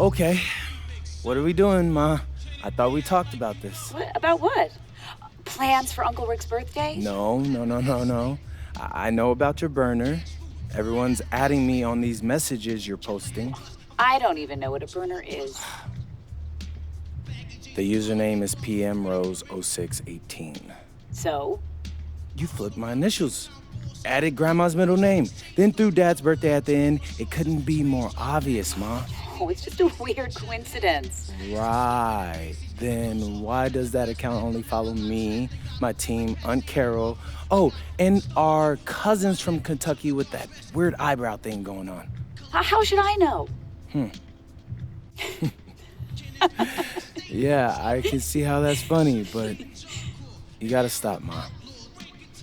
Okay. What are we doing, Ma? I thought we talked about this. What? About what? Plans for Uncle Rick's birthday? No. I know about your burner. Everyone's adding me on these messages you're posting. I don't even know what a burner is. The username is PMRose0618. So? You flipped my initials. Added Grandma's middle name, then threw Dad's birthday at the end. It couldn't be more obvious, Ma. Oh, it's just a weird coincidence. Right. Then why does that account only follow me, my team, Aunt Carol, and our cousins from Kentucky with that weird eyebrow thing going on? How should I know? Yeah, I can see how that's funny, but you gotta stop, Ma.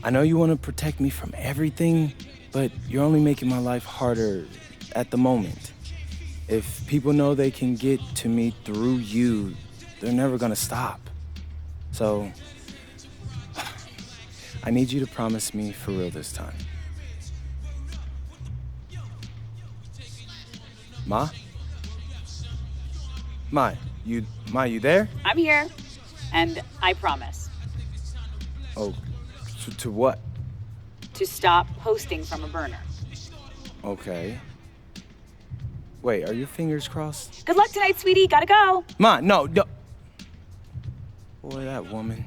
I know you want to protect me from everything, but you're only making my life harder at the moment. If people know they can get to me through you, they're never gonna stop. So, I need you to promise me for real this time. Ma? Ma, you there? I'm here, and I promise. Oh, to what? To stop posting from a burner. Okay. Wait, are your fingers crossed? Good luck tonight, sweetie. Gotta go. Ma, no. Boy, that woman.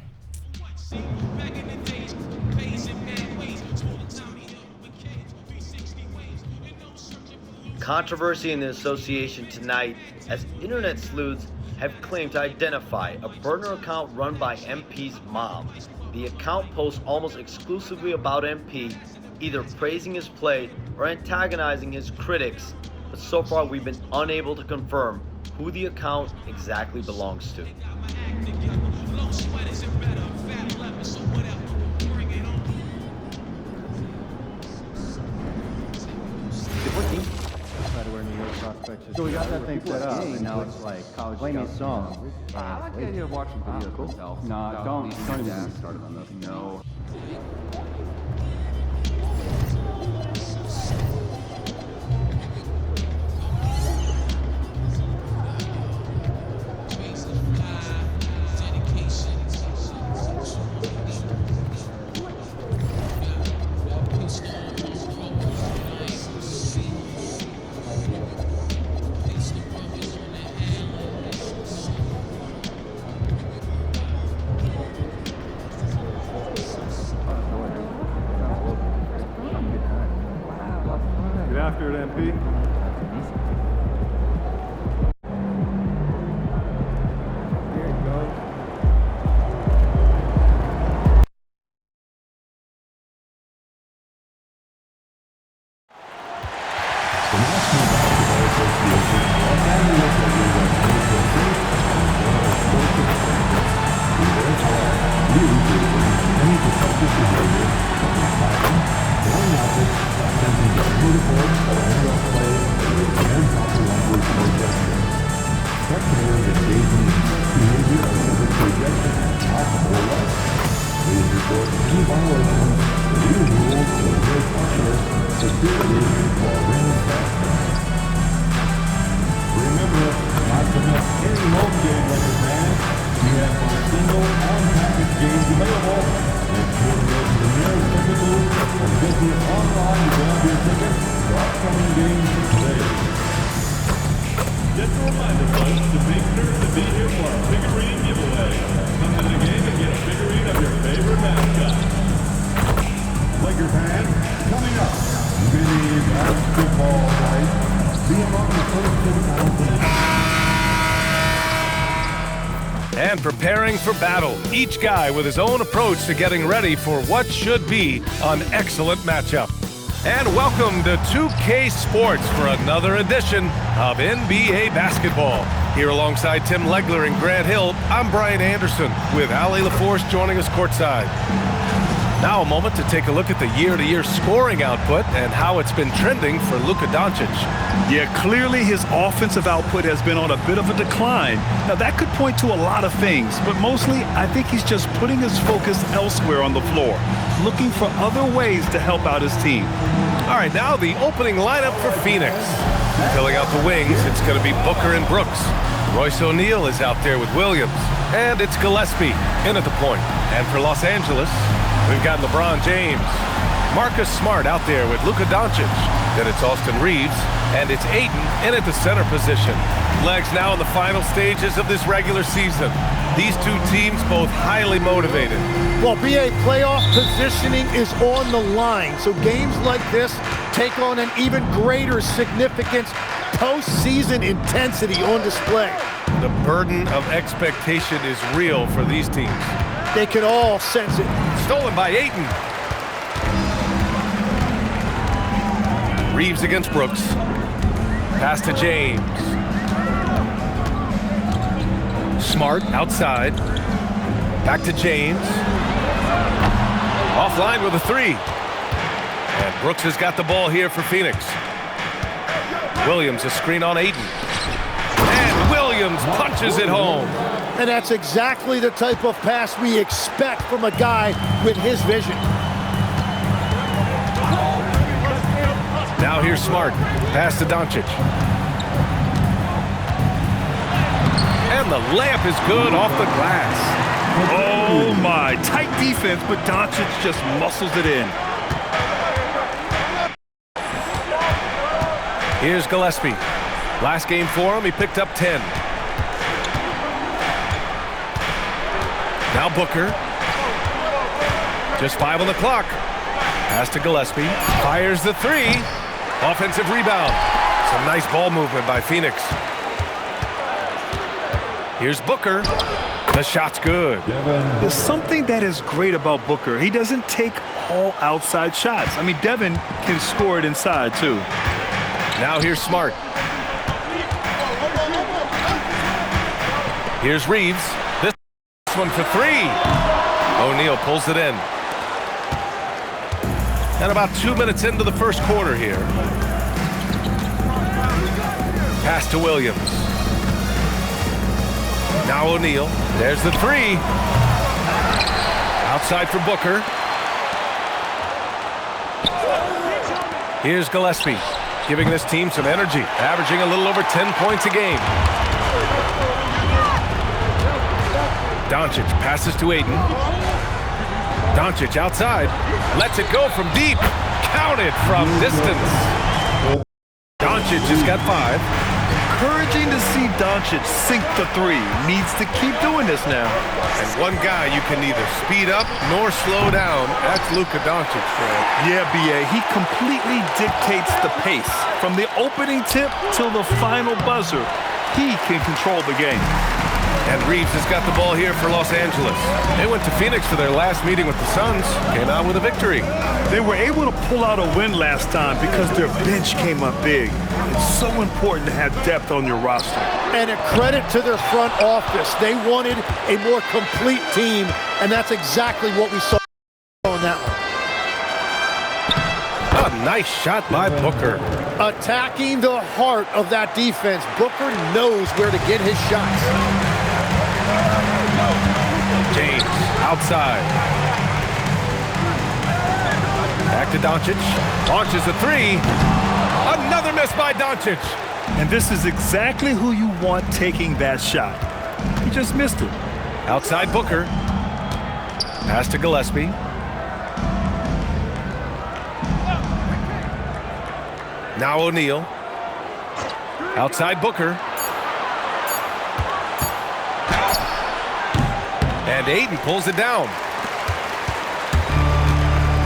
Controversy in the association tonight as internet sleuths have claimed to identify a burner account run by MP's mom. The account posts almost exclusively about MP, either praising his play or antagonizing his critics, but so far we've been unable to confirm who the account exactly belongs to. So we got that thing set up, and now it's like college. Play me a song. I like the idea of watching videos myself. No, don't even get me started on this. No. After it, MP. Here you go. Just a reminder, folks, to make sure to be here for our figurine giveaway. Come to the game and get a figurine of your favorite mascot. Laker fans, coming up, mini basketball night. Be among the first to the And preparing for battle, each guy with his own approach to getting ready for what should be an excellent matchup. And welcome to 2K Sports for another edition of NBA basketball. Here alongside Tim Legler and Grant Hill, I'm Brian Anderson with Ali LaForce joining us courtside. Now a moment to take a look at the year-to-year scoring output and how it's been trending for Luka Doncic. Yeah, clearly his offensive output has been on a bit of a decline. Now that could point to a lot of things, but mostly I think he's just putting his focus elsewhere on the floor, looking for other ways to help out his team. All right, now the opening lineup for Phoenix. Filling out the wings, it's going to be Booker and Brooks. Royce O'Neal is out there with Williams. And it's Gillespie in at the point. And for Los Angeles, we've got LeBron James. Marcus Smart out there with Luka Doncic. Then it's Austin Reeves. And it's Ayton in at the center position. Legs now in the final stages of this regular season. These two teams both highly motivated. Well, BA, playoff positioning is on the line, so games like this take on an even greater significance. Postseason intensity on display. The burden of expectation is real for these teams. They can all sense it. Stolen by Ayton. Reeves against Brooks. Pass to James. Smart outside. Back to James. Offline with a three. And Brooks has got the ball here for Phoenix. Williams a screen on Ayton. And Williams punches it home. And that's exactly the type of pass we expect from a guy with his vision. Now here's Smart. Pass to Doncic. And the layup is good off the glass. Oh my, tight defense, but Doncic just muscles it in. Here's Gillespie. Last game for him, he picked up 10. Now Booker. Just 5 on the clock. Pass to Gillespie. Fires the three. Offensive rebound. Some nice ball movement by Phoenix. Here's Booker. The shot's good. There's something that is great about Booker. He doesn't take all outside shots. I mean, Devin can score it inside, too. Now here's Smart. Here's Reeves. This one for three. O'Neal pulls it in. And about 2 minutes into the first quarter here. Pass to Williams. Now O'Neal. There's the three. Outside for Booker. Here's Gillespie, giving this team some energy, averaging a little over 10 points a game. Doncic passes to Ayton. Doncic outside, lets it go from deep, counted from distance. Doncic has got 5. Encouraging to see Doncic sink the three. Needs to keep doing this now. And one guy you can neither speed up nor slow down, that's Luka Doncic, Fred. Yeah, BA, he completely dictates the pace. From the opening tip till the final buzzer, he can control the game. And Reeves has got the ball here for Los Angeles. They went to Phoenix for their last meeting with the Suns, came out with a victory. They were able to pull out a win last time because their bench came up big. It's so important to have depth on your roster. And a credit to their front office. They wanted a more complete team, and that's exactly what we saw on that one. A nice shot by Booker. Attacking the heart of that defense. Booker knows where to get his shots. James outside. Back to Doncic. Launches a three. Another miss by Doncic. And this is exactly who you want taking that shot. He just missed it. Outside Booker. Pass to Gillespie. Now O'Neal. Outside Booker. And Ayton pulls it down.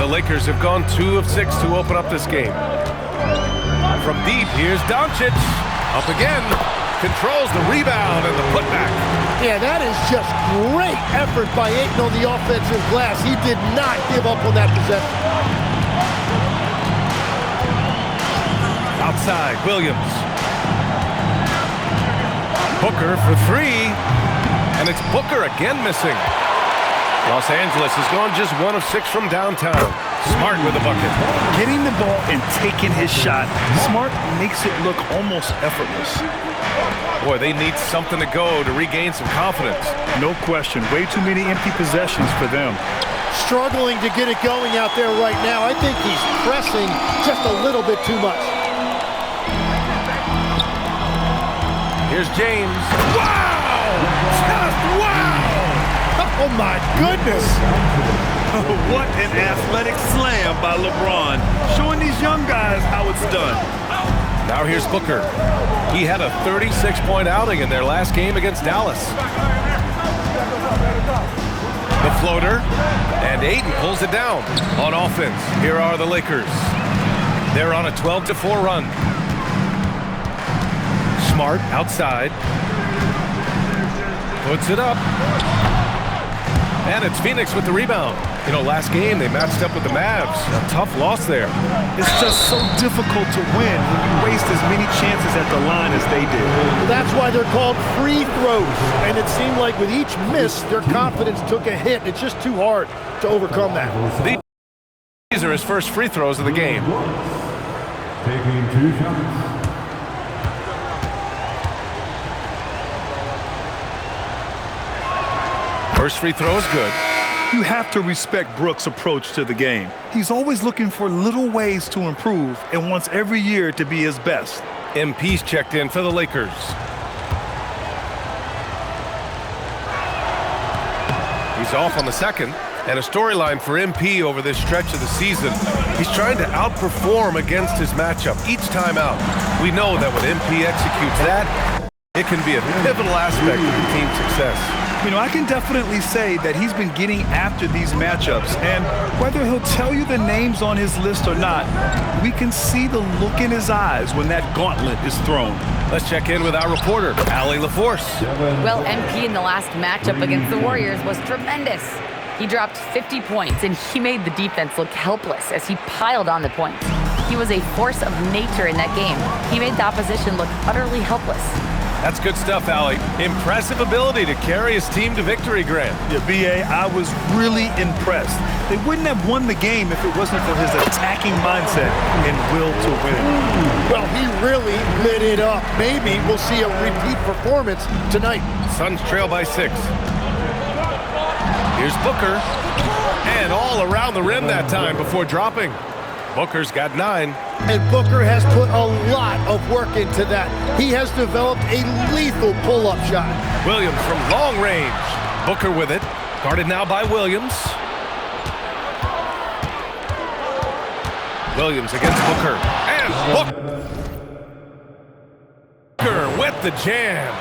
The Lakers have gone 2 of 6 to open up this game. From deep, here's Doncic. Up again. Controls the rebound and the putback. Yeah, that is just great effort by Ayton on the offensive glass. He did not give up on that possession. Outside, Williams. Booker for three. And it's Booker again missing. Los Angeles has gone just 1 of 6 from downtown. Smart with the bucket. Getting the ball and taking his shot, Smart makes it look almost effortless. Boy, they need something to go to regain some confidence. No question. Way too many empty possessions for them. Struggling to get it going out there right now. I think he's pressing just a little bit too much. Here's James. Wow! Just wow! Oh, my goodness. What an athletic slam by LeBron, showing these young guys how it's done. Now here's Booker. He had a 36-point outing in their last game against Dallas. The floater, and Ayton pulls it down. On offense, here are the Lakers. They're on a 12-4 run. Smart outside. Puts it up. And it's Phoenix with the rebound. You know, last game they matched up with the Mavs. A tough loss there. It's just so difficult to win when you waste as many chances at the line as they did. That's why they're called free throws. And it seemed like with each miss, their confidence took a hit. It's just too hard to overcome that. These are his first free throws of the game. Taking 2 shots. First free throw is good. You have to respect Brooks' approach to the game. He's always looking for little ways to improve and wants every year to be his best. MP's checked in for the Lakers. He's off on the second. And a storyline for MP over this stretch of the season. He's trying to outperform against his matchup each time out. We know that when MP executes that, it can be a pivotal aspect of the team's success. You know, I can definitely say that he's been getting after these matchups, and whether he'll tell you the names on his list or not, we can see the look in his eyes when that gauntlet is thrown. Let's check in with our reporter, Allie LaForce. Well, MP in the last matchup against the Warriors was tremendous. He dropped 50 points, and he made the defense look helpless as he piled on the points. He was a force of nature in that game. He made the opposition look utterly helpless. That's good stuff, Allie. Impressive ability to carry his team to victory, Grant. Yeah, B.A., I was really impressed. They wouldn't have won the game if it wasn't for his attacking mindset and will to win. Well, he really lit it up. Maybe we'll see a repeat performance tonight. Suns trail by 6. Here's Booker. And all around the rim that time before dropping. Booker's got 9. And Booker has put a lot of work into that. He has developed a lethal pull-up shot. Williams from long range. Booker with it. Guarded now by Williams. Williams against Booker. And Booker with the jam.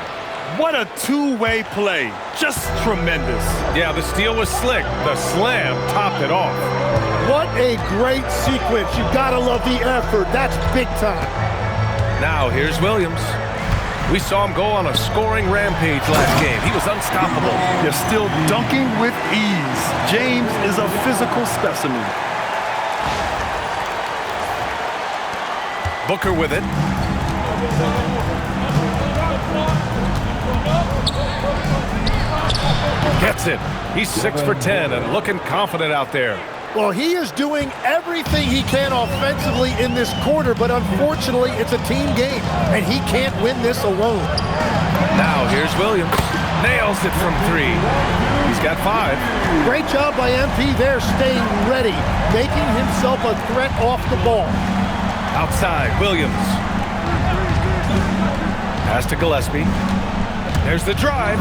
What a two-way play. Just tremendous. Yeah, the steal was slick. The slam topped it off. What a great sequence. You gotta love the effort. That's big time. Now here's Williams. We saw him go on a scoring rampage last game. He was unstoppable. You're still dunking with ease. James is a physical specimen. Booker with it. Gets it. He's 6 for 10 and looking confident out there. Well, he is doing everything he can offensively in this quarter, but unfortunately, it's a team game, and he can't win this alone. Now here's Williams. Nails it from 3. He's got 5. Great job by MP there, staying ready, making himself a threat off the ball. Outside, Williams. Pass to Gillespie. There's the drive.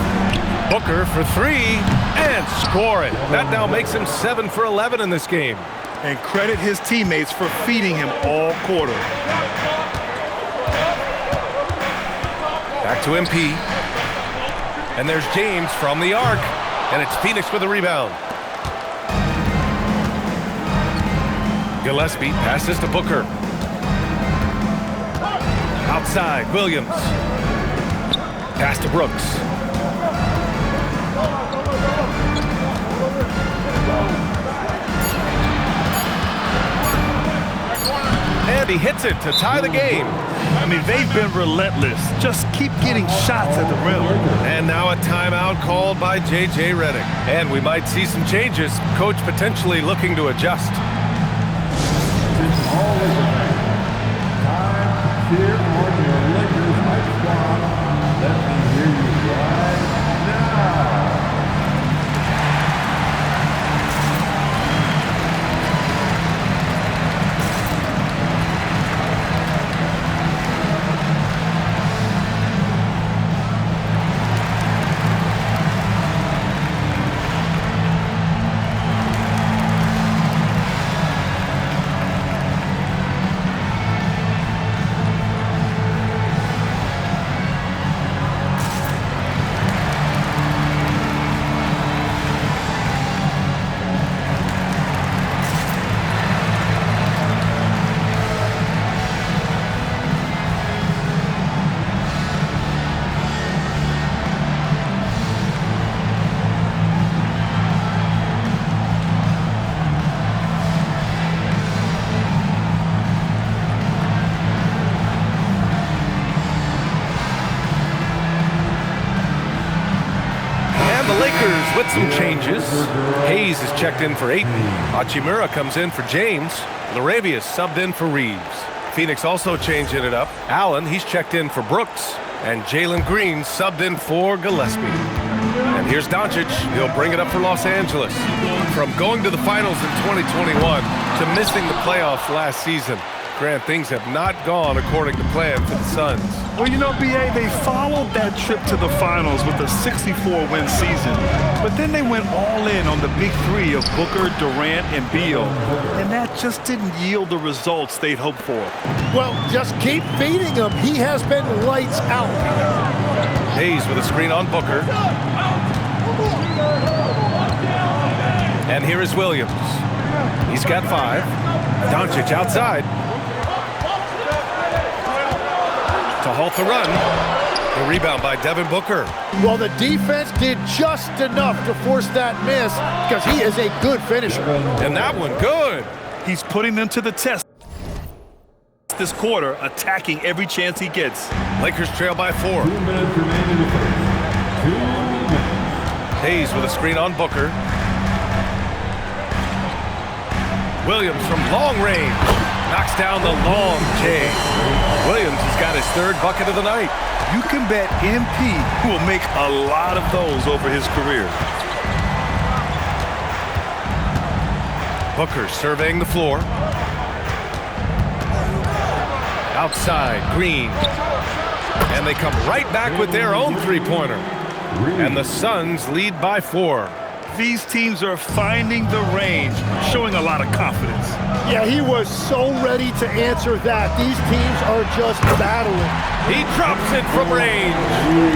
Booker for 3 and score it. That now makes him 7 for 11 in this game. And credit his teammates for feeding him all quarter. Back to MP. And there's James from the arc. And it's Phoenix with the rebound. Gillespie passes to Booker. Outside, Williams. Pass to Brooks. And he hits it to tie the game. I mean, they've been relentless. Just keep getting shots at the rim. And now a timeout called by J.J. Redick. And we might see some changes. Coach potentially looking to adjust. All Laker fans, time to cheer on your Lakers hype squad. Let me hear you right now. With some changes, Hayes is checked in for Ayton. Hachimura comes in for James. Laravius subbed in for Reeves. Phoenix also changing it up. Allen, he's checked in for Brooks. And Jalen Green subbed in for Gillespie. And here's Doncic. He'll bring it up for Los Angeles. From going to the finals in 2021 to missing the playoffs last season, Grant, things have not gone according to plan for the Suns. Well, you know, B.A., they followed that trip to the finals with a 64-win season. But then they went all in on the big three of Booker, Durant, and Beal. And that just didn't yield the results they'd hoped for. Well, just keep feeding him. He has been lights out. Hayes with a screen on Booker. And here is Williams. He's got 5. Doncic outside. To halt the run. The rebound by Devin Booker. Well, the defense did just enough to force that miss because he is a good finisher. And that one good. He's putting them to the test this quarter, attacking every chance he gets. Lakers trail by 4. 2 minutes remaining in the first. 2 minutes. Hayes with a screen on Booker. Williams from long range knocks down the long J. Williams has got his 3rd bucket of the night. You can bet MP will make a lot of those over his career. Booker surveying the floor. Outside, Green. And they come right back with their own 3-pointer. And the Suns lead by 4. These teams are finding the range, showing a lot of confidence. Yeah, he was so ready to answer that. These teams are just battling. He drops it from range.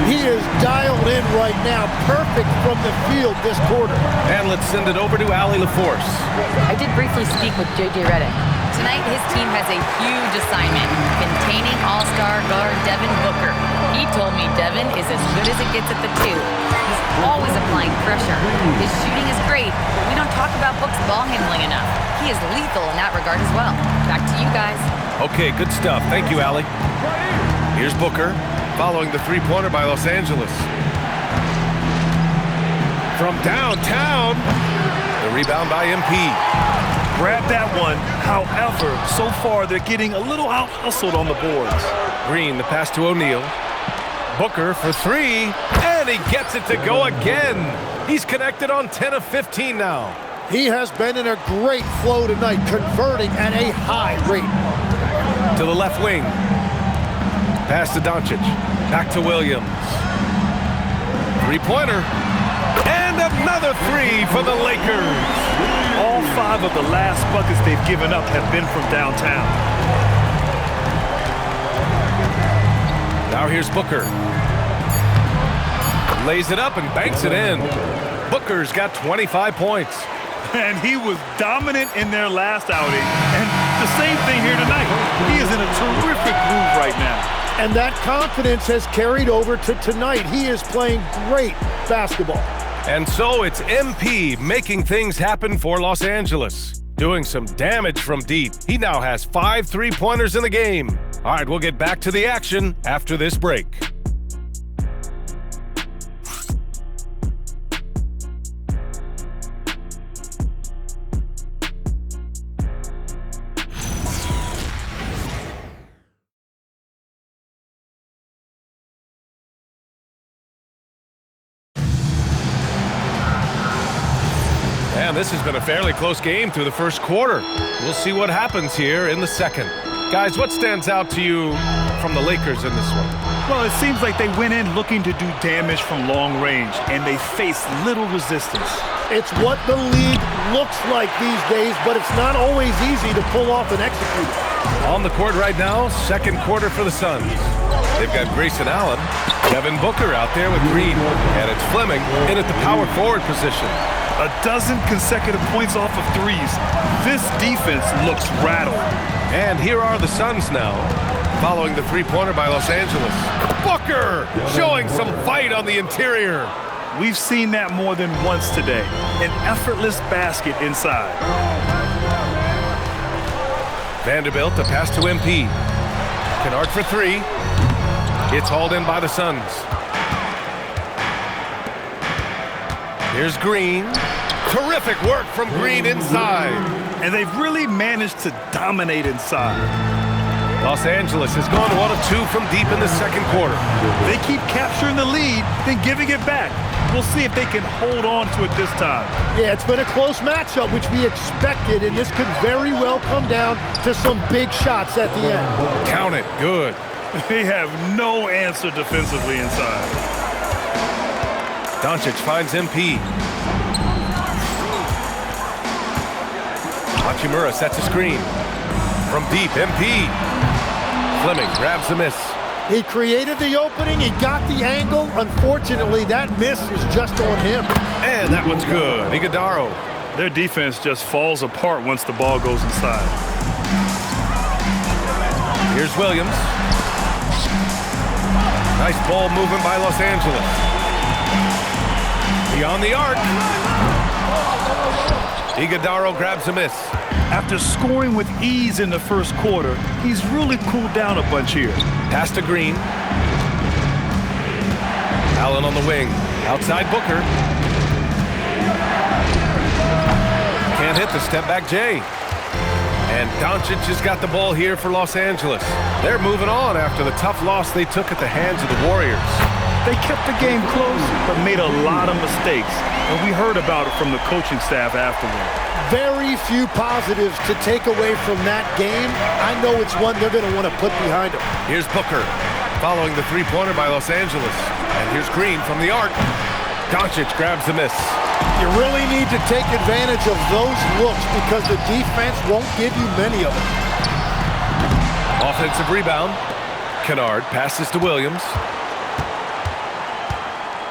He is dialed in right now, perfect from the field this quarter. And let's send it over to Allie LaForce. I did briefly speak with J.J. Redick. Tonight, his team has a huge assignment, containing all-star guard Devin Booker. He told me Devin is as good as it gets at the 2. He's always applying pressure. His shooting is great, but we don't talk about Book's ball handling enough. He is lethal in that regard as well. Back to you guys. Okay, good stuff. Thank you, Allie. Here's Booker, following the 3-pointer by Los Angeles. From downtown, the rebound by MP. Grab that one. However, so far they're getting a little out-hustled on the boards. Green, the pass to O'Neal. Booker for 3, and he gets it to go again. He's connected on 10 of 15 now. He has been in a great flow tonight, converting at a high rate. To the left wing. Pass to Doncic. Back to Williams. 3-pointer. And another 3 for the Lakers. All 5 of the last buckets they've given up have been from downtown. Now here's Booker. Lays it up and banks it in. Booker's got 25 points. And he was dominant in their last outing. And the same thing here tonight. He is in a terrific groove right now. And that confidence has carried over to tonight. He is playing great basketball. And so it's MP making things happen for Los Angeles. Doing some damage from deep. He now has 5 3-pointers in the game. All right, we'll get back to the action after this break. And this has been a fairly close game through the first quarter. We'll see what happens here in the second. Guys, what stands out to you from the Lakers in this one? Well, it seems like they went in looking to do damage from long range, and they faced little resistance. It's what the league looks like these days, but it's not always easy to pull off and execute. On the court right now, second quarter for the Suns. They've got Grayson Allen, Devin Booker out there with Green, and it's Fleming in at the power forward position. A dozen consecutive points off of threes. This defense looks rattled. And here are the Suns now, following the 3-pointer by Los Angeles. Booker showing some fight on the interior. We've seen that more than once today. An effortless basket inside. Vanderbilt, the pass to MP. Kennard for 3. It's hauled in by the Suns. Here's Green. Terrific work from Green inside. And they've really managed to dominate inside. Los Angeles has gone 1 of 2 from deep in the second quarter. They keep capturing the lead, then giving it back. We'll see if they can hold on to it this time. Yeah, it's been a close matchup, which we expected, and this could very well come down to some big shots at the end. Count it. Good. They have no answer defensively inside. Doncic finds MP. Hachimura sets a screen. From deep, MP. Fleming grabs the miss. He created the opening, he got the angle. Unfortunately, that miss is just on him. And that one's good. Iguodaro. Their defense just falls apart once the ball goes inside. Here's Williams. Nice ball movement by Los Angeles. Beyond the arc. Iguodaro grabs a miss. After scoring with ease in the first quarter, he's really cooled down a bunch here. Pass to Green. Allen on the wing. Outside Booker. Can't hit the step-back J. And Doncic has got the ball here for Los Angeles. They're moving on after the tough loss they took at the hands of the Warriors. They kept the game close, but made a lot of mistakes. And we heard about it from the coaching staff afterward. Very few positives to take away from that game. I know it's one they're going to want to put behind them. Here's Booker, following the three-pointer by Los Angeles. And here's Green from the arc. Doncic grabs the miss. You really need to take advantage of those looks because the defense won't give you many of them. Offensive rebound. Kennard passes to Williams.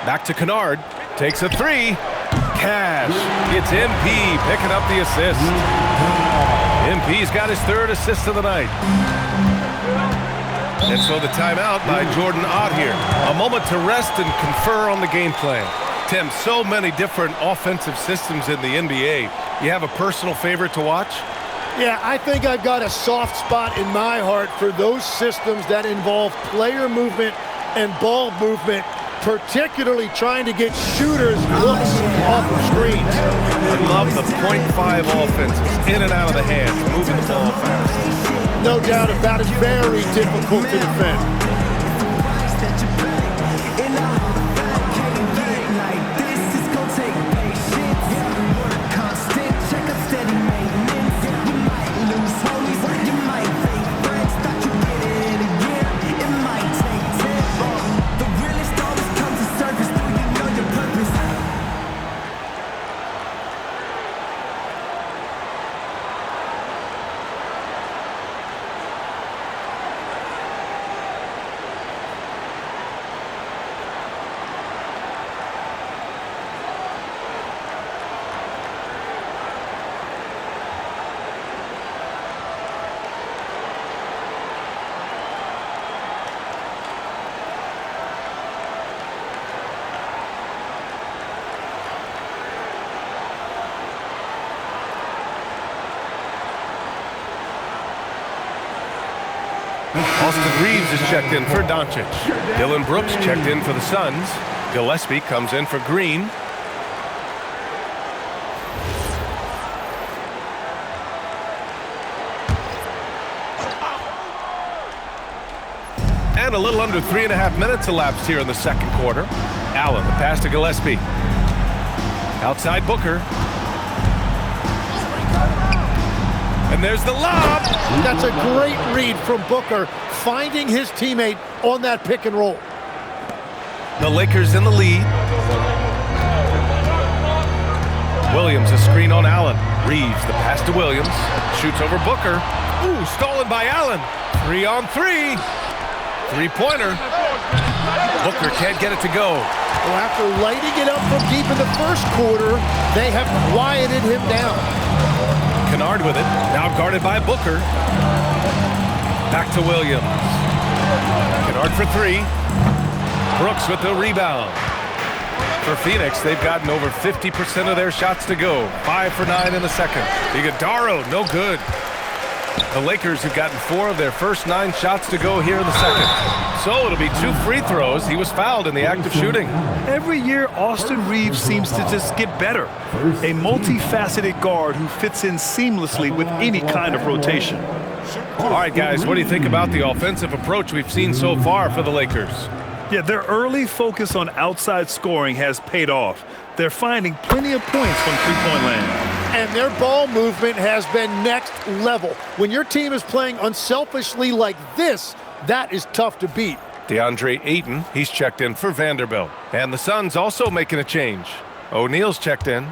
Back to Kennard. Takes a three. Cash. It's MP picking up the assist. MP's got his third assist of the night. And so the timeout by Jordan Ott here. A moment to rest and confer on the game plan. Tim, so many different offensive systems in the NBA. You have a personal favorite to watch? Yeah, I think I've got a soft spot in my heart for those systems that involve player movement and ball movement, particularly trying to get shooters looks off of screens. I love the .5 offenses, in and out of the hands, moving the ball fast. No doubt about it, very difficult to defend. Austin Reeves is checked in for Doncic. Dylan Brooks checked in for the Suns. Gillespie comes in for Green. And a little under 3.5 minutes elapsed here in the second quarter. Allen, the pass to Gillespie. Outside Booker. And there's the lob. That's a great read from Booker, finding his teammate on that pick and roll. The Lakers in the lead. Williams, a screen on Allen. Reeves, the pass to Williams. Shoots over Booker. Ooh, stolen by Allen. 3-on-3. Three-pointer. Booker can't get it to go. Well, after lighting it up from deep in the first quarter, they have quieted him down. Kennard with it, now guarded by Booker. Back to Williams. Kennard for three. Brooks with the rebound. For Phoenix, they've gotten over 50% of their shots to go. 5 for 9 in the second. Iguodaro, no good. The Lakers have gotten 4 of their first 9 shots to go here in the second. So it'll be 2 free throws. He was fouled in the act of shooting. Every year, Austin Reeves seems to just get better. A multifaceted guard who fits in seamlessly with any kind of rotation. All right, guys, what do you think about the offensive approach we've seen so far for the Lakers? Yeah, their early focus on outside scoring has paid off. They're finding plenty of points from three-point land. And their ball movement has been next level. When your team is playing unselfishly like this, that is tough to beat. DeAndre Ayton, he's checked in for Vanderbilt. And the Suns also making a change. O'Neal's checked in.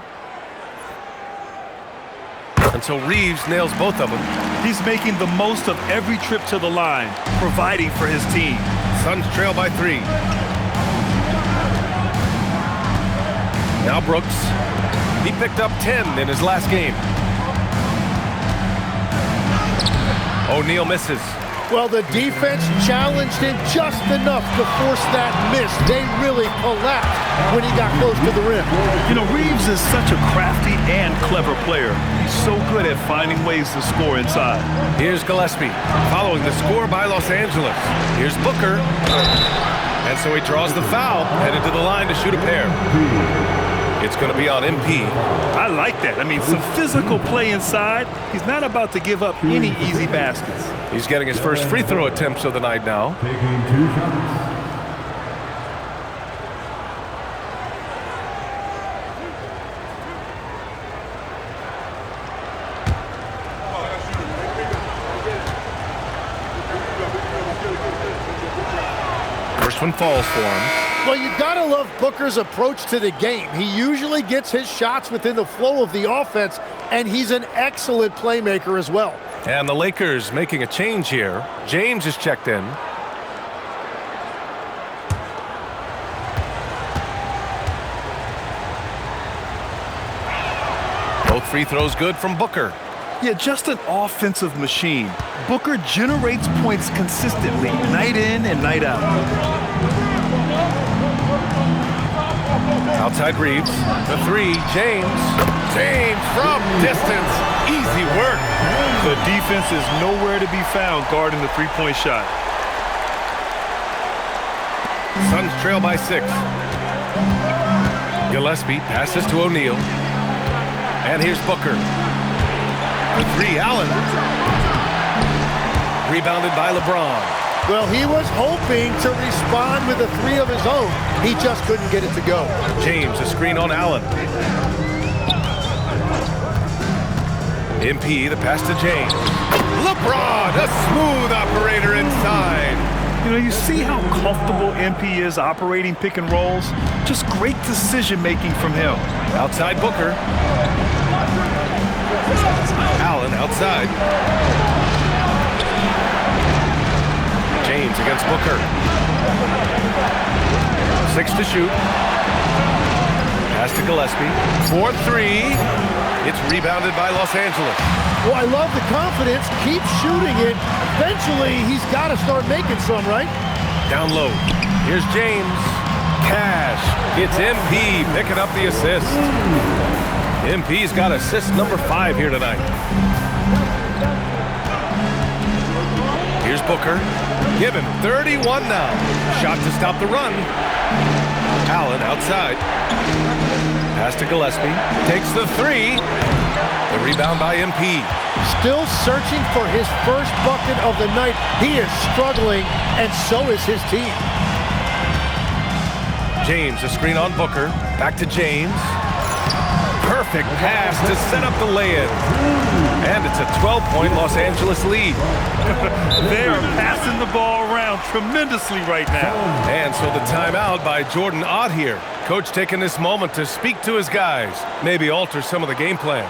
And so Reeves nails both of them. He's making the most of every trip to the line, providing for his team. Suns trail by 3. Now Brooks. He picked up 10 in his last game. O'Neal misses. Well, the defense challenged him just enough to force that miss. They really collapsed when he got close to the rim. You know, Reeves is such a crafty and clever player. He's so good at finding ways to score inside. Here's Gillespie, following the score by Los Angeles. Here's Booker. And so he draws the foul, headed to the line to shoot a pair. It's going to be on MP. I like that. I mean, some physical play inside. He's not about to give up any easy baskets. He's getting his first free throw attempts of the night now. Taking 2 shots. First one falls for him. Well, you gotta love Booker's approach to the game. He usually gets his shots within the flow of the offense, and he's an excellent playmaker as well. And the Lakers making a change here. James is checked in. Both free throws good from Booker. Yeah, just an offensive machine. Booker generates points consistently, night in and night out. Outside Reeves. The 3, James. James from distance. Easy work. The defense is nowhere to be found guarding the three-point shot. Suns trail by 6. Gillespie passes to O'Neal. And here's Booker. The 3, Allen. Rebounded by LeBron. Well, he was hoping to respond with a 3 of his own. He just couldn't get it to go. James, a screen on Allen. MP, the pass to James. LeBron, a smooth operator inside. You know, you see how comfortable MP is operating pick and rolls? Just great decision-making from him. Outside Booker. Allen outside. James against Booker. 6 to shoot. Pass to Gillespie. 4-3. It's rebounded by Los Angeles. Well, I love the confidence. Keep shooting it. Eventually, he's got to start making some, right? Down low. Here's James. Cash. It's MP picking up the assist. MP's got assist number 5 here tonight. Here's Booker. Give him 31 now. Shot to stop the run. Allen outside. Pass to Gillespie. Takes the 3. The rebound by MP. Still searching for his first bucket of the night. He is struggling, and so is his team. James, a screen on Booker. Back to James. Perfect pass to set up the lay-in. And it's a 12-point Los Angeles lead. They are passing the ball around tremendously right now. And so the timeout by Jordan Ott here. Coach taking this moment to speak to his guys, maybe alter some of the game plan.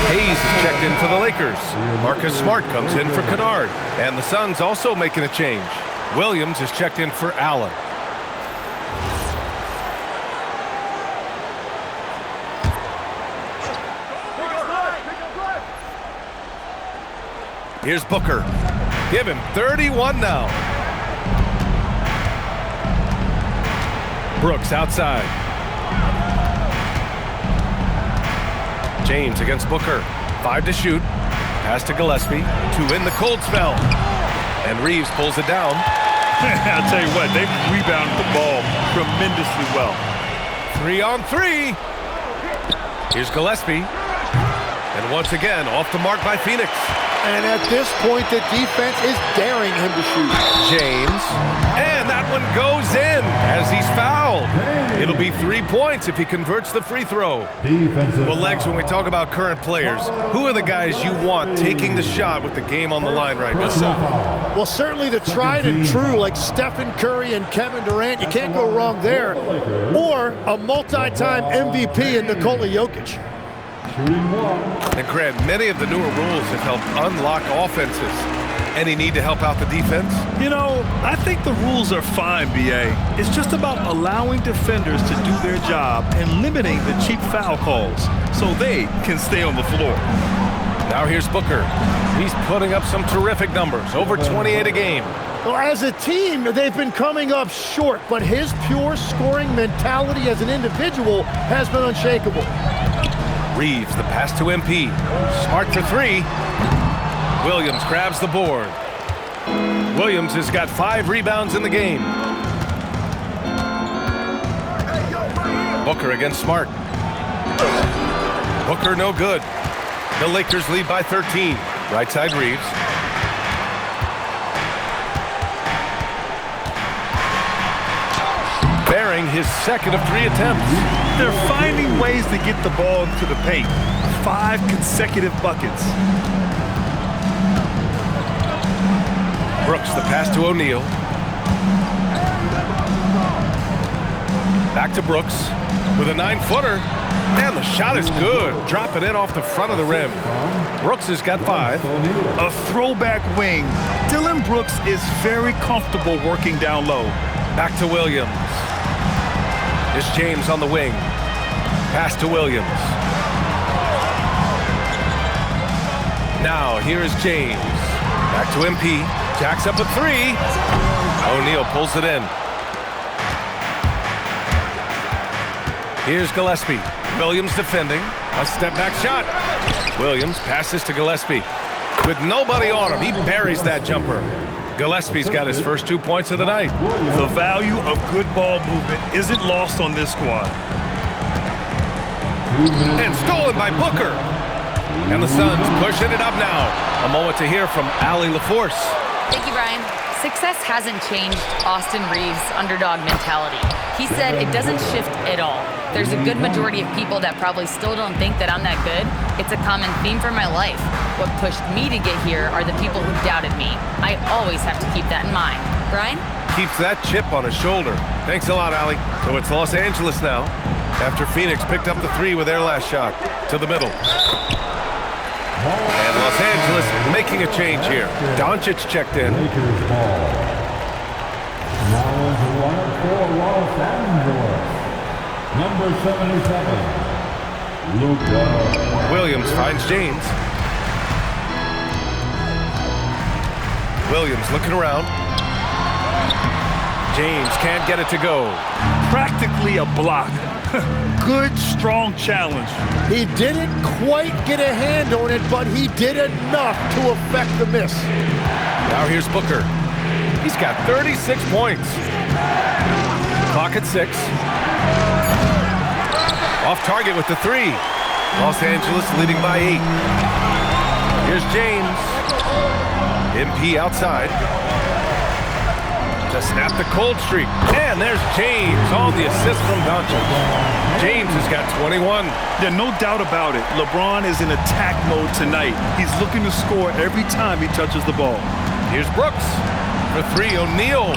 Hayes is checked in for the Lakers. Marcus Smart comes in for Kennard. And the Suns also making a change. Williams is checked in for Allen. Here's Booker. Give him 31 now. Brooks outside. James against Booker. 5 to shoot. Pass to Gillespie. 2 in the cold spell. And Reeves pulls it down. I'll tell you what, they've rebounded the ball tremendously well. 3 on 3. Here's Gillespie. And once again, off the mark by Phoenix. And at this point, the defense is daring him to shoot. James. And that one goes in as he's fouled. It'll be 3 points if he converts the free throw. Well, Legs, when we talk about current players, who are the guys you want taking the shot with the game on the line right now? Well, certainly the tried and true like Stephen Curry and Kevin Durant. You can't go wrong there. Or a multi-time MVP in Nikola Jokic. And Grant, many of the newer rules have helped unlock offenses. Any need to help out the defense? You know, I think the rules are fine, B.A. It's just about allowing defenders to do their job and limiting the cheap foul calls so they can stay on the floor. Now here's Booker. He's putting up some terrific numbers, over 28 a game. Well, as a team, they've been coming up short, but his pure scoring mentality as an individual has been unshakable. Reeves, the pass to MP. Smart for 3. Williams grabs the board. Williams has got 5 rebounds in the game. Booker against Smart. Booker no good. The Lakers lead by 13. Right side Reeves. Bearing his second of 3 attempts. They're finding ways to get the ball into the paint. 5 consecutive buckets. Brooks, the pass to O'Neal. Back to Brooks with a 9-footer. And the shot is good. Drop it in off the front of the rim. Brooks has got 5. A throwback wing. Dylan Brooks is very comfortable working down low. Back to Williams. It's James on the wing. Pass to Williams. Now here is James. Back to MP. Jacks up a 3. O'Neal pulls it in. Here's Gillespie. Williams defending. A step-back shot. Williams passes to Gillespie. With nobody on him, he buries that jumper. Gillespie's got his first 2 points of the night. The value of good ball movement isn't lost on this squad. And stolen by Booker. And the Suns pushing it up now. A moment to hear from Allie LaForce. Thank you, Brian. Success hasn't changed Austin Reeves' underdog mentality. He said it doesn't shift at all. There's a good majority of people that probably still don't think that I'm that good. It's a common theme for my life. What pushed me to get here are the people who doubted me. I always have to keep that in mind. Brian? Keeps that chip on his shoulder. Thanks a lot, Allie. So it's Los Angeles now. After Phoenix picked up the 3 with their last shot. To the middle. And Los Angeles making a change here. Doncic checked in. Lakers ball. Now into line for Los Angeles. Number 77, Luka. Williams finds James. Williams looking around. James can't get it to go. Practically a block. Good, strong challenge. He didn't quite get a hand on it, but he did enough to affect the miss. Now here's Booker. He's got 36 points. Clock at 6. Off target with the 3. Los Angeles leading by 8. Here's James. MP outside. To snap the cold streak. And there's James on the assist from Doncic. James has got 21. There's no doubt about it. LeBron is in attack mode tonight. He's looking to score every time he touches the ball. Here's Brooks for 3. O'Neal.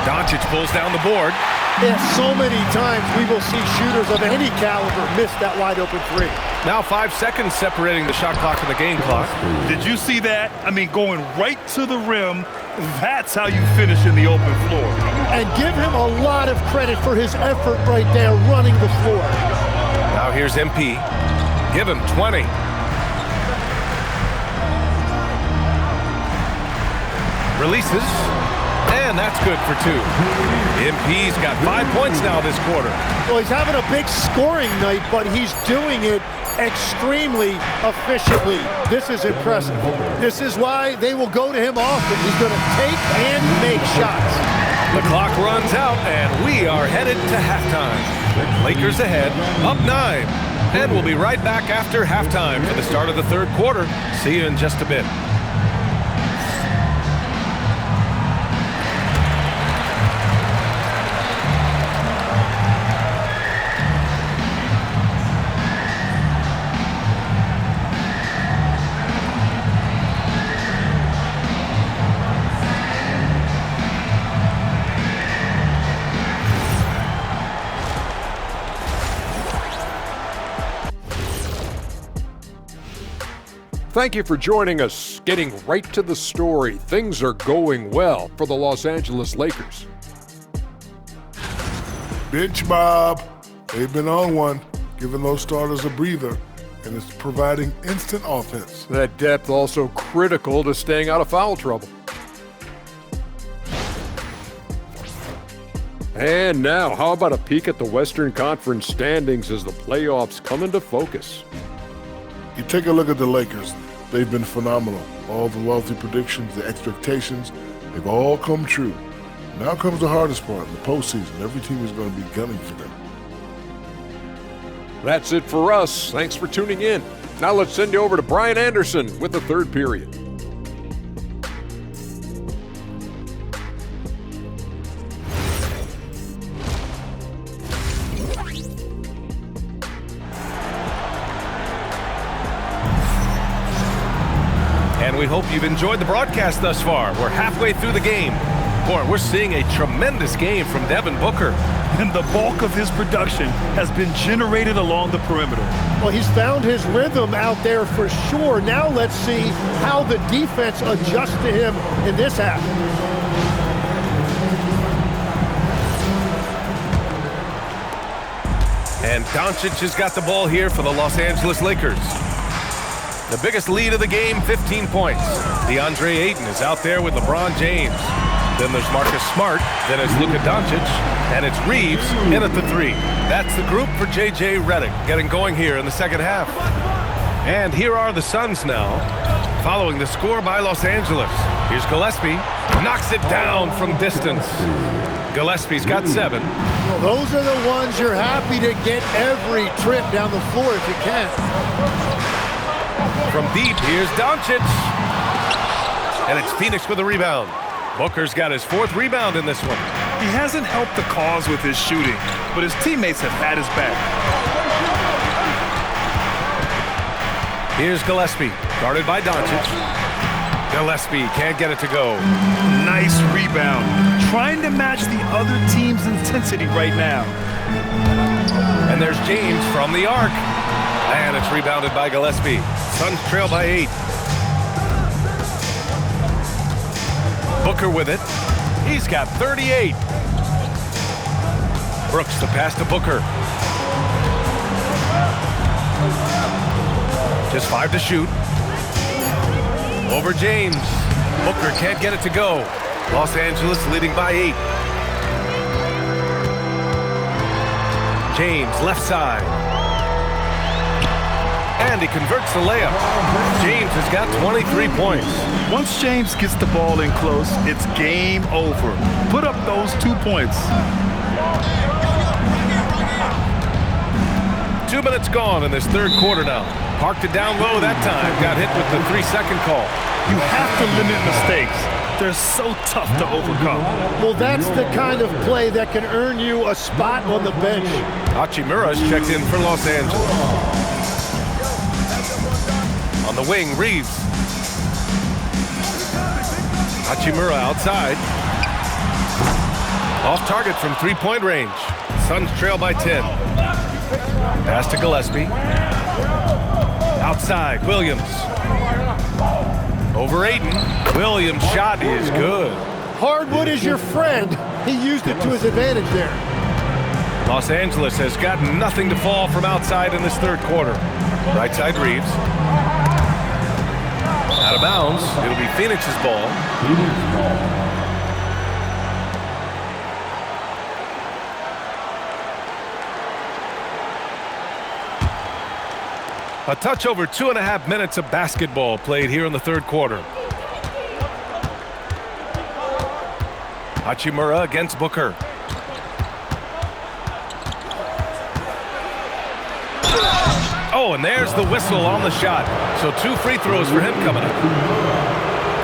Doncic pulls down the board. Yeah, so many times we will see shooters of any caliber miss that wide open three. Now 5 seconds separating the shot clock and the game clock. Did you see that? I mean, going right to the rim, that's how you finish in the open floor. And give him a lot of credit for his effort right there running the floor. Now here's MP. Give him 20. Releases. And that's good for 2. MP's got 5 points now this quarter. Well, he's having a big scoring night, but he's doing it extremely efficiently. This is impressive. This is why they will go to him often. He's going to take and make shots. The clock runs out, and we are headed to halftime. Lakers ahead, up 9. And we'll be right back after halftime for the start of the third quarter. See you in just a bit. Thank you for joining us. Getting right to the story, things are going well for the Los Angeles Lakers. Bench Bob, they've been on one, giving those starters a breather, and it's providing instant offense. That depth also critical to staying out of foul trouble. And now, how about a peek at the Western Conference standings as the playoffs come into focus? You take a look at the Lakers. They've been phenomenal. All the wealthy predictions, the expectations, they've all come true. Now comes the hardest part, the postseason. Every team is going to be gunning for them. That's it for us. Thanks for tuning in. Now let's send you over to Brian Anderson with the third period. And we hope you've enjoyed the broadcast thus far. We're halfway through the game. Boy, we're seeing a tremendous game from Devin Booker. And the bulk of his production has been generated along the perimeter. Well, he's found his rhythm out there for sure. Now let's see how the defense adjusts to him in this half. And Doncic has got the ball here for the Los Angeles Lakers. The biggest lead of the game, 15 points. DeAndre Ayton is out there with LeBron James. Then there's Marcus Smart. Then it's Luka Doncic. And it's Reeves in at the 3. That's the group for J.J. Redick getting going here in the second half. And here are the Suns now, following the score by Los Angeles. Here's Gillespie. Knocks it down from distance. Gillespie's got 7. Well, those are the ones you're happy to get every trip down the floor if you can. From deep, here's Doncic. And it's Phoenix with a rebound. Booker's got his 4th rebound in this one. He hasn't helped the cause with his shooting, but his teammates have had his back. Here's Gillespie, guarded by Doncic. Gillespie can't get it to go. Nice rebound. Trying to match the other team's intensity right now. And there's James from the arc. And it's rebounded by Gillespie. Suns trail by 8. Booker with it. He's got 38. Brooks the pass to Booker. Just 5 to shoot. Over James. Booker can't get it to go. Los Angeles leading by 8. James left side. And he converts the layup. James has got 23 points. Once James gets the ball in close, it's game over. Put up those 2 points. 2 minutes gone in this third quarter now. Parked it down low that time. Got hit with the 3-second call. You have to limit mistakes. They're so tough to overcome. Well, that's the kind of play that can earn you a spot on the bench. Hachimura's checked in for Los Angeles. On the wing, Reeves. Hachimura outside. Off target from three-point range. Suns trail by 10. Pass to Gillespie. Outside, Williams. Over Ayton. Williams' shot is good. Hardwood is your friend. He used it to his advantage there. Los Angeles has got nothing to fall from outside in this third quarter. Right side, Reeves. Out of bounds. It'll be Phoenix's ball. A touch over 2.5 minutes of basketball played here in the third quarter. Hachimura against Booker. Oh, and there's the whistle on the shot. So 2 free throws for him coming up.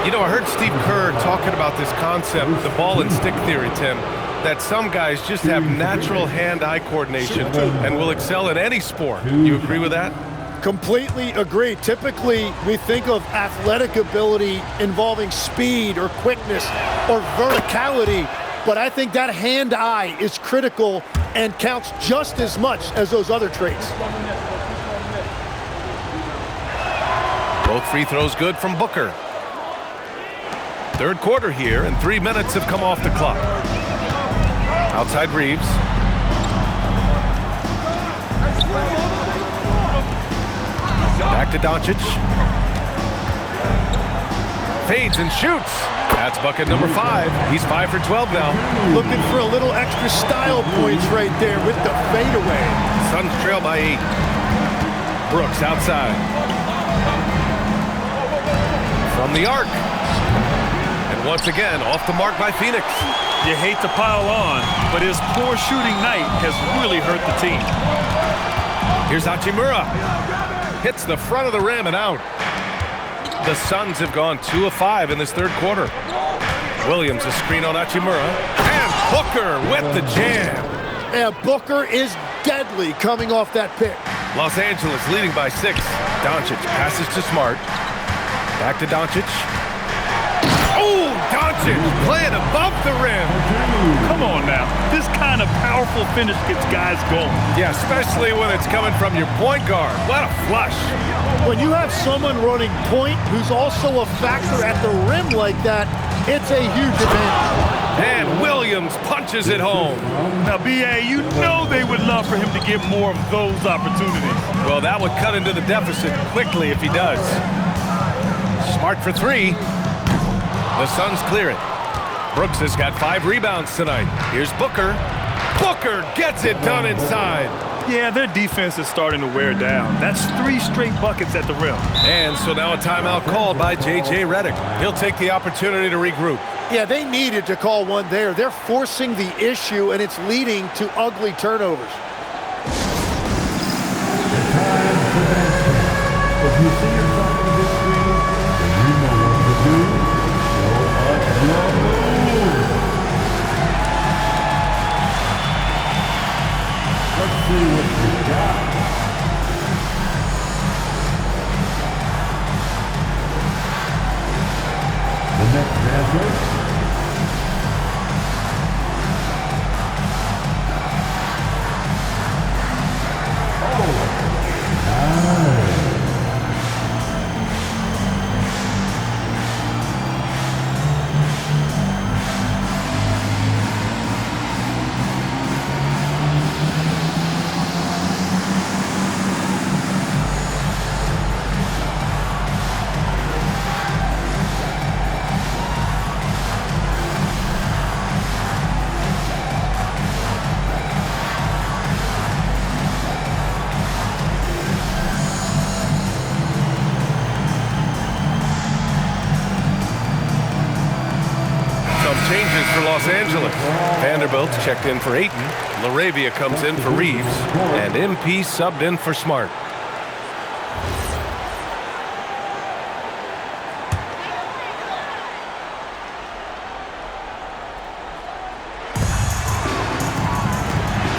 You know, I heard Steve Kerr talking about this concept, the ball and stick theory, Tim, that some guys just have natural hand-eye coordination and will excel in any sport. You agree with that? Completely agree. Typically, we think of athletic ability involving speed or quickness or verticality, but I think that hand-eye is critical and counts just as much as those other traits. Both free throws good from Booker. Third quarter here, and 3 minutes have come off the clock. Outside Reeves. Back to Doncic. Fades and shoots. That's bucket number 5. He's 5 for 12 now. Looking for a little extra style points right there with the fadeaway. Suns trail by 8. Brooks outside. From the arc. And once again, off the mark by Phoenix. You hate to pile on, but his poor shooting night has really hurt the team. Here's Hachimura. Hits the front of the rim and out. The Suns have gone 2 of 5 in this third quarter. Williams a screen on Hachimura. And Booker with the jam. Yeah, Booker is deadly coming off that pick. Los Angeles leading by 6. Doncic passes to Smart. Back to Doncic. Oh, Doncic playing above the rim. Come on now. This kind of powerful finish gets guys going. Yeah, especially when it's coming from your point guard. What a flush. When you have someone running point who's also a factor at the rim like that, it's a huge advantage. And Williams punches it home. Now, B.A., you know they would love for him to get more of those opportunities. Well, that would cut into the deficit quickly if he does. Smart for 3. The Suns clear it. Brooks has got 5 rebounds tonight. Here's Booker. Booker gets it done inside. Yeah, their defense is starting to wear down. That's 3 straight buckets at the rim. And so now a timeout called by J.J. Redick. He'll take the opportunity to regroup. Yeah, they needed to call one there. They're forcing the issue, and it's leading to ugly turnovers. If you see yourself on this screen, then you know what to do. Show us your move. Let's see what you got. The next dancer. Changes for Los Angeles. Vanderbilt checked in for Ayton. LaRavia comes in for Reeves. And MP subbed in for Smart.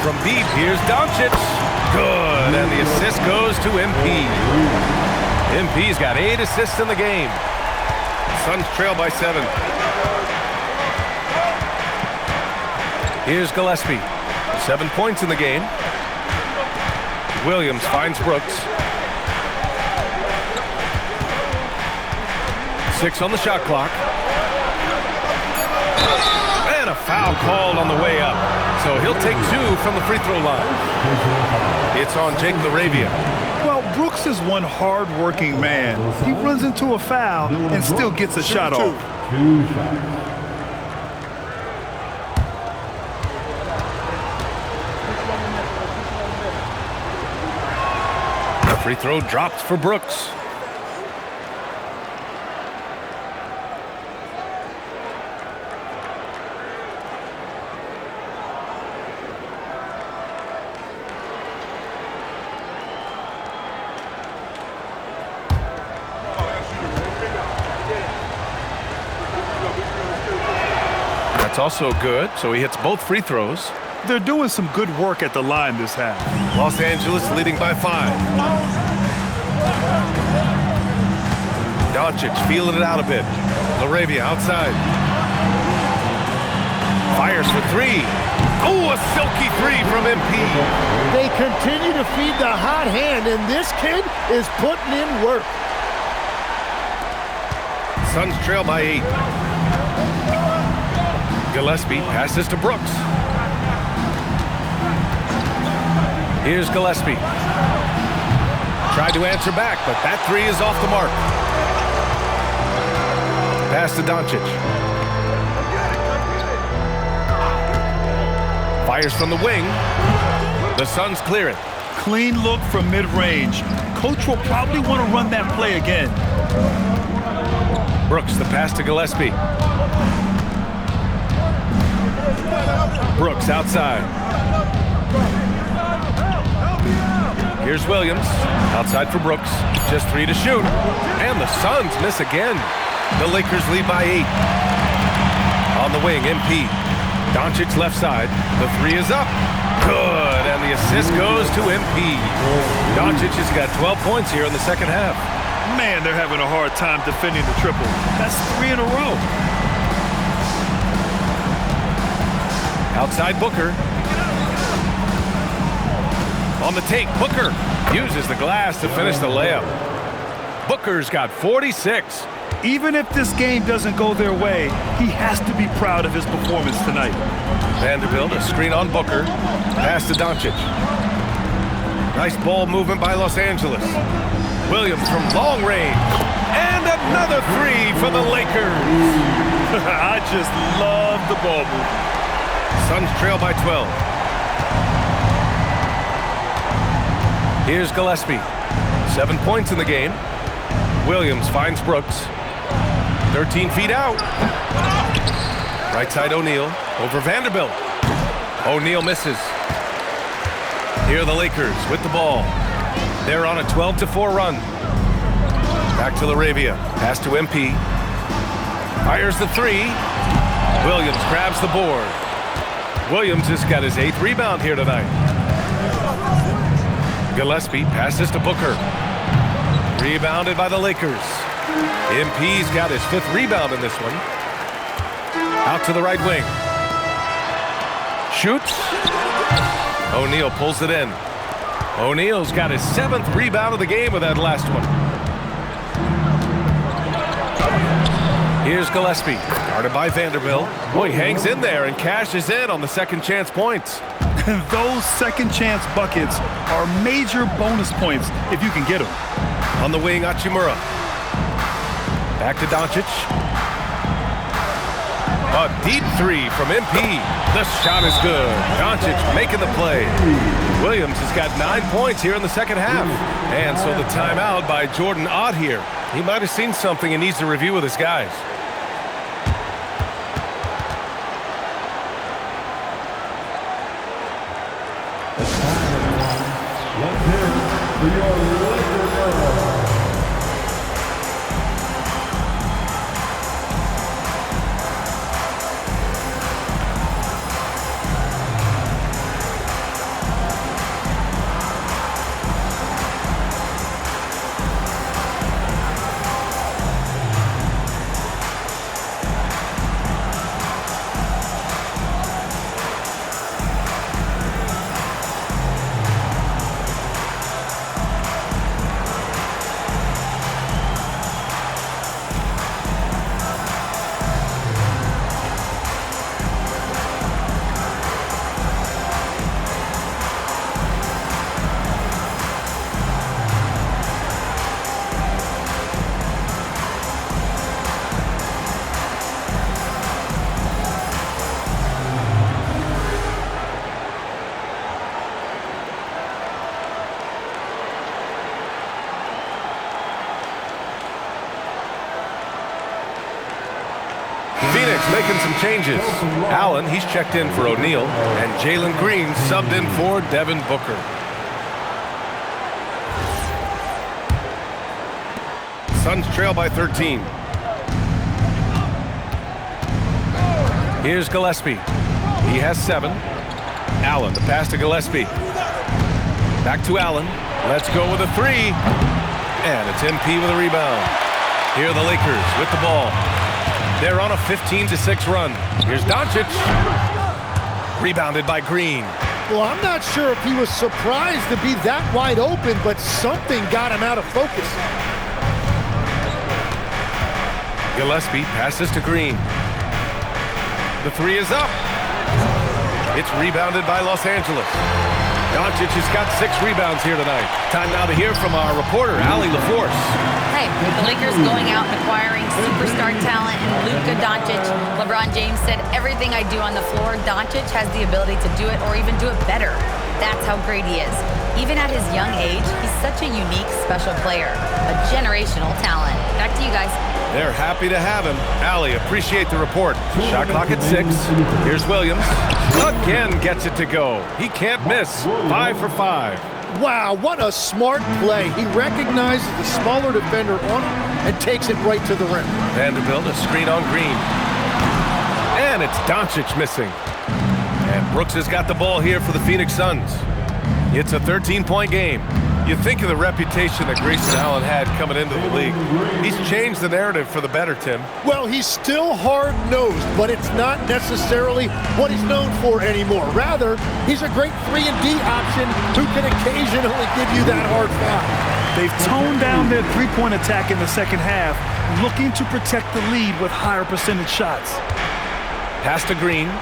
From deep, here's Doncic. Good, and the assist goes to MP. MP's got 8 assists in the game. Suns trail by 7. Here's Gillespie. 7 points in the game. Williams finds Brooks. 6 on the shot clock. And a foul called on the way up. So he'll take 2 from the free throw line. It's on Jake LaRavia. Well, Brooks is one hard-working man. He runs into a foul and still gets a shot off. 2 shots. The free throw dropped for Brooks. That's also good, so he hits both free throws. They're doing some good work at the line this half. Los Angeles leading by 5. Doncic feeling it out a bit. LaRavia outside. Fires for 3. Oh, a silky 3 from MP. They continue to feed the hot hand, and this kid is putting in work. Suns trail by 8. Gillespie passes to Brooks. Here's Gillespie. Tried to answer back, but that 3 is off the mark. Pass to Doncic. Fires from the wing. The Suns clear it. Clean look from mid-range. Coach will probably want to run that play again. Brooks, the pass to Gillespie. Brooks outside. Here's Williams. Outside for Brooks. Just 3 to shoot. And the Suns miss again. The Lakers lead by 8. On the wing, MP. Doncic left side. The 3 is up. Good. And the assist goes to MP. Doncic has got 12 points here in the second half. Man, they're having a hard time defending the triple. That's 3 in a row. Outside Booker. On the take, Booker uses the glass to finish the layup. Booker's got 46. Even if this game doesn't go their way, he has to be proud of his performance tonight. Vanderbilt, a screen on Booker. Pass to Doncic. Nice ball movement by Los Angeles. Williams from long range. And another 3 for the Lakers. I just love the ball movement. Suns trail by 12. Here's Gillespie. 7 points in the game. Williams finds Brooks. 13 feet out. Right side O'Neal over Vanderbilt. O'Neal misses. Here are the Lakers with the ball. They're on a 12-4 run. Back to LaRavia. Pass to MP. Fires the 3. Williams grabs the board. Williams has got his 8th rebound here tonight. Gillespie passes to Booker. Rebounded by the Lakers. MP's got his 5th rebound in this one. Out to the right wing. Shoots. O'Neal pulls it in. O'Neal's got his 7th rebound of the game with that last one. Here's Gillespie, guarded by Vanderbilt. Boy, he hangs in there and cashes in on the second chance points. Those second chance buckets are major bonus points if you can get them. On the wing, Hachimura. Back to Doncic. A deep 3 from MP. The shot is good. Doncic making the play. Williams has got 9 points here in the second half. And so the timeout by Jordan Ott here. He might have seen something and needs to review with his guys. Let's hear it for your Laker girl. making some changes. Allen, he's checked in for O'Neal, and Jalen Green subbed in for Devin Booker. Suns trail by 13. Here's Gillespie. He has 7. Allen, the pass to Gillespie. Back to Allen. Let's go with a 3. And it's MP with a rebound. Here are the Lakers with the ball. They're on a 15-6 run. Here's Doncic. Rebounded by Green. Well, I'm not sure if he was surprised to be that wide open, but something got him out of focus. Gillespie passes to Green. The 3 is up. It's rebounded by Los Angeles. Doncic has got 6 rebounds here tonight. Time now to hear from our reporter, Allie LaForce. Hey, the Lakers going out and acquiring superstar talent in Luka Doncic. LeBron James said, everything I do on the floor, Doncic has the ability to do it or even do it better. That's how great he is. Even at his young age, he's such a unique, special player. A generational talent. Back to you guys. They're happy to have him. Allie, appreciate the report. Shot clock at 6. Here's Williams. Again gets it to go. He can't miss. 5 for 5. Wow, what a smart play. He recognizes the smaller defender on him and takes it right to the rim. Vanderbilt, a screen on Green. And it's Doncic missing. And Brooks has got the ball here for the Phoenix Suns. It's a 13-point game. You think of the reputation that Grayson Allen had coming into the league. He's changed the narrative for the better, Tim. Well, he's still hard-nosed, but it's not necessarily what he's known for anymore. Rather, he's a great 3-and-D option who can occasionally give you that hard foul. They've toned down their three-point attack in the second half, looking to protect the lead with higher percentage shots. Pass to Green.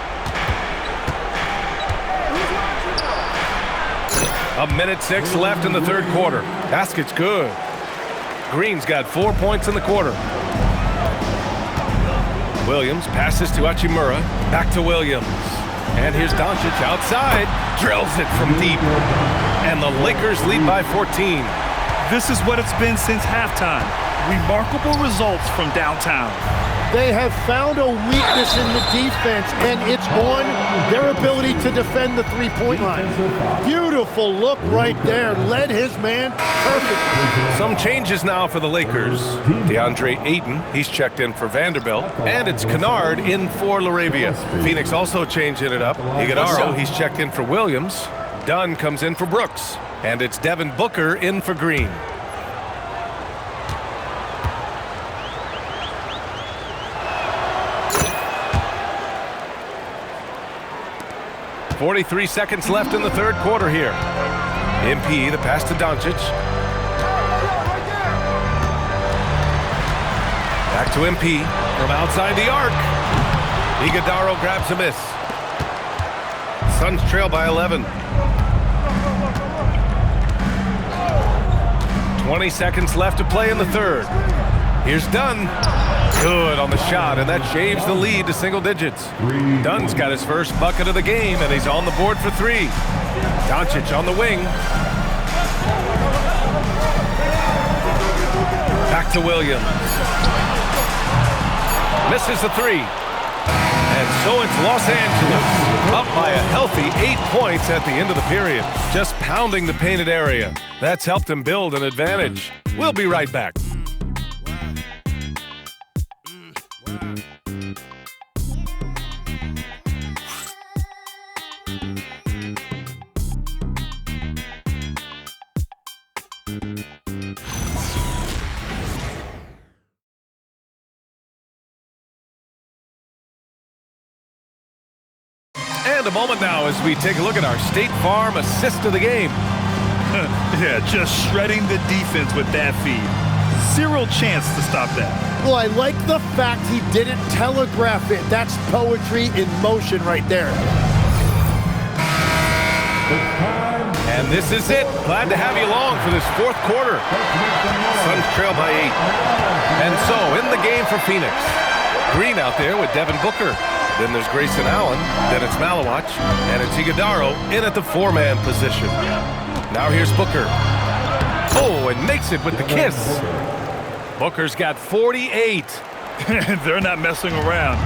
A minute 6 left in the third quarter. Basket's good. Green's got 4 points in the quarter. Williams passes to Hachimura. Back to Williams. And here's Doncic outside. Drills it from deep. And the Lakers lead by 14. This is what it's been since halftime. Remarkable results from downtown. They have found a weakness in the defense, and it's on their ability to defend the three-point line. Beautiful look right there. Led his man perfectly. Some changes now for the Lakers. DeAndre Ayton, he's checked in for Vanderbilt. And it's Kennard in for LaRavia. Phoenix also changing it up. Iguodaro, he's checked in for Williams. Dunn comes in for Brooks. And it's Devin Booker in for Green. 43 seconds left in the third quarter here. MP, the pass to Doncic. Back to MP from outside the arc. Iguodaro grabs a miss. Suns trail by 11. 20 seconds left to play in the third. Here's Dunn. Good on the shot, and that shaves the lead to single digits. Dunn's got his first bucket of the game, and he's on the board for 3. Doncic on the wing. Back to Williams. Misses the 3. And so it's Los Angeles, up by a healthy 8 points at the end of the period. Just pounding the painted area. That's helped him build an advantage. We'll be right back. And a moment now as we take a look at our State Farm assist of the game. Yeah, just shredding the defense with that feed. Zero chance to stop that. Well, I like the fact he didn't telegraph it. That's poetry in motion right there. And this is it. Glad to have you along for this fourth quarter. Suns trail by 8. And so, in the game for Phoenix. Green out there with Devin Booker. Then there's Grayson Allen. Then it's Malawach. And it's Iguodaro in at the 4-man position. Now here's Booker. Oh, and makes it with the kiss. Booker's got 48. They're not messing around.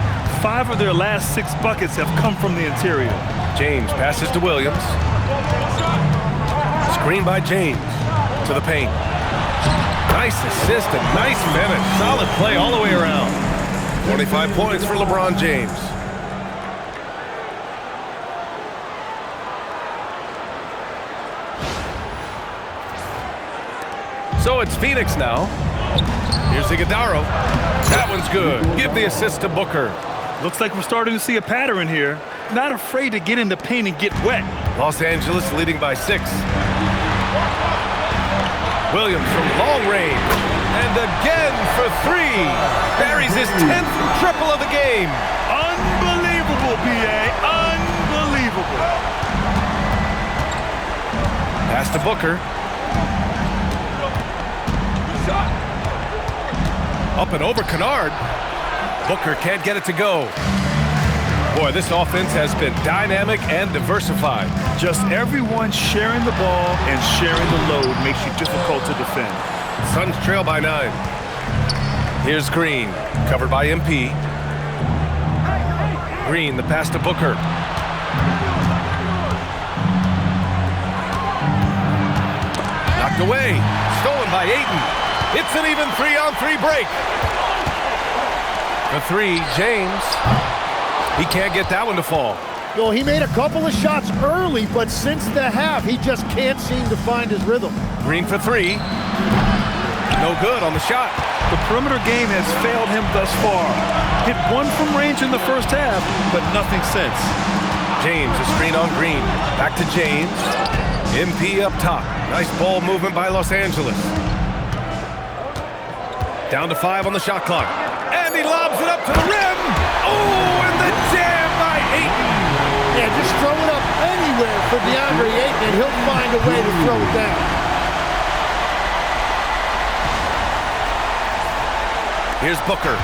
5 of their last 6 buckets have come from the interior. James passes to Williams. Screen by James to the paint. Nice assist and nice finish. Solid play all the way around. 25 points for LeBron James. So it's Phoenix now. Here's Iguodala. That one's good. Give the assist to Booker. Looks like we're starting to see a pattern here. Not afraid to get in the paint and get wet. Los Angeles leading by 6. Williams from long range. And again for 3. Buries his 10th triple of the game. Unbelievable, PA. Unbelievable. Pass to Booker. Up and over Kennard. Booker can't get it to go. Boy, this offense has been dynamic and diversified. Just everyone sharing the ball and sharing the load makes you difficult to defend. Suns trail by 9. Here's Green, covered by MP. Green, the pass to Booker. Knocked away, stolen by Ayton. It's an even 3-on-3 break. For 3, James. He can't get that one to fall. Well, he made a couple of shots early, but since the half, he just can't seem to find his rhythm. Green for 3. No good on the shot. The perimeter game has failed him thus far. Hit 1 from range in the first half, but nothing since. James, a screen on Green. Back to James. MP up top. Nice ball movement by Los Angeles. Down to 5 on the shot clock. And he lobs it up to the rim. Oh, and the jam by Ayton. Yeah, just throw it up anywhere for DeAndre Ayton, and he'll find a way to throw it down. Here's Booker.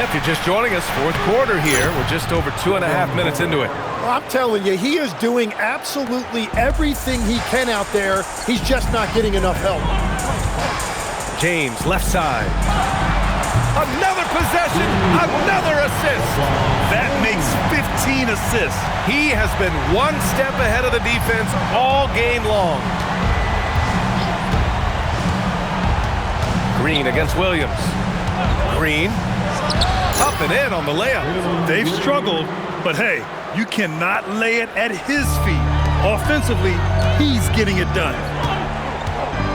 If you're just joining us, 4th quarter here. We're just over 2.5 minutes into it. Well, I'm telling you, he is doing absolutely everything he can out there. He's just not getting enough help. James, left side. Another possession, another assist. That makes 15 assists. He has been 1 step ahead of the defense all game long. Green against Williams. Green, up and in on the layup. They've struggled, but hey, you cannot lay it at his feet. Offensively, he's getting it done.